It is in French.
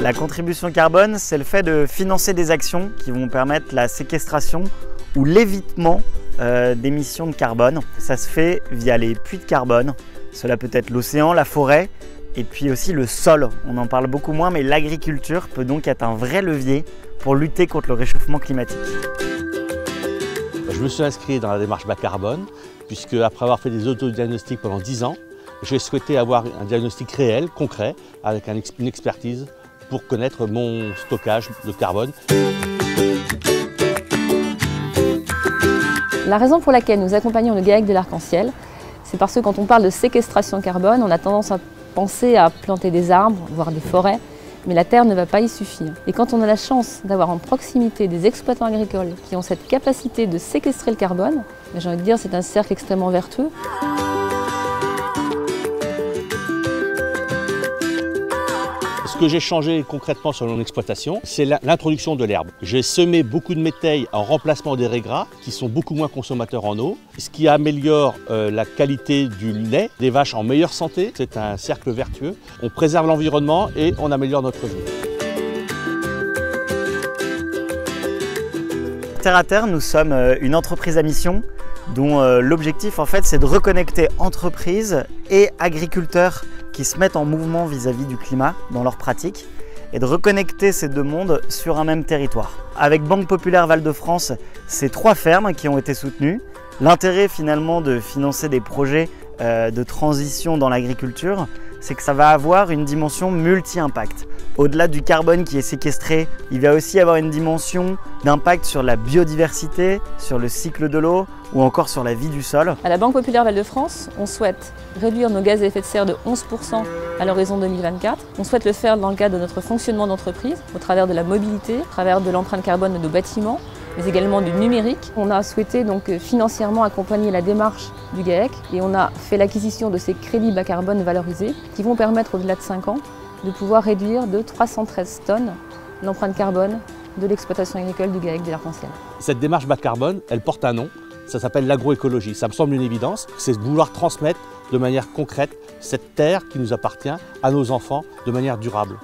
La contribution carbone, c'est le fait de financer des actions qui vont permettre la séquestration ou l'évitement d'émissions de carbone. Ça se fait via les puits de carbone. Cela peut être l'océan, la forêt et puis aussi le sol. On en parle beaucoup moins, mais l'agriculture peut donc être un vrai levier pour lutter contre le réchauffement climatique. Je me suis inscrit dans la démarche bas carbone puisque après avoir fait des autodiagnostics pendant 10 ans, j'ai souhaité avoir un diagnostic réel, concret, avec une expertise pour connaître mon stockage de carbone. La raison pour laquelle nous accompagnons le GAEC de l'Arc-en-Ciel, c'est parce que quand on parle de séquestration carbone, on a tendance à penser à planter des arbres, voire des forêts, mais la terre ne va pas y suffire. Et quand on a la chance d'avoir en proximité des exploitants agricoles qui ont cette capacité de séquestrer le carbone, j'ai envie de dire c'est un cercle extrêmement vertueux. Ce que j'ai changé concrètement sur mon exploitation, c'est l'introduction de l'herbe. J'ai semé beaucoup de métailles en remplacement des raies gras qui sont beaucoup moins consommateurs en eau, ce qui améliore la qualité du lait, des vaches en meilleure santé. C'est un cercle vertueux. On préserve l'environnement et on améliore notre vie. Terre à Terre, nous sommes une entreprise à mission dont l'objectif en fait c'est de reconnecter entreprises et agriculteurs qui se mettent en mouvement vis-à-vis du climat dans leurs pratiques et de reconnecter ces deux mondes sur un même territoire. Avec Banque Populaire Val-de-France, c'est 3 fermes qui ont été soutenues. L'intérêt finalement de financer des projets de transition dans l'agriculture, c'est que ça va avoir une dimension multi-impact. Au-delà du carbone qui est séquestré, il va aussi avoir une dimension d'impact sur la biodiversité, sur le cycle de l'eau ou encore sur la vie du sol. À la Banque Populaire Val-de-France, on souhaite réduire nos gaz à effet de serre de 11% à l'horizon 2024. On souhaite le faire dans le cadre de notre fonctionnement d'entreprise, au travers de la mobilité, au travers de l'empreinte carbone de nos bâtiments, mais également du numérique. On a souhaité donc financièrement accompagner la démarche du GAEC et on a fait l'acquisition de ces crédits bas carbone valorisés qui vont permettre au-delà de 5 ans de pouvoir réduire de 313 tonnes l'empreinte carbone de l'exploitation agricole du GAEC de l'Arc-en-Ciel. Cette démarche bas carbone, elle porte un nom, ça s'appelle l'agroécologie. Ça me semble une évidence, c'est de vouloir transmettre de manière concrète cette terre qui nous appartient à nos enfants de manière durable.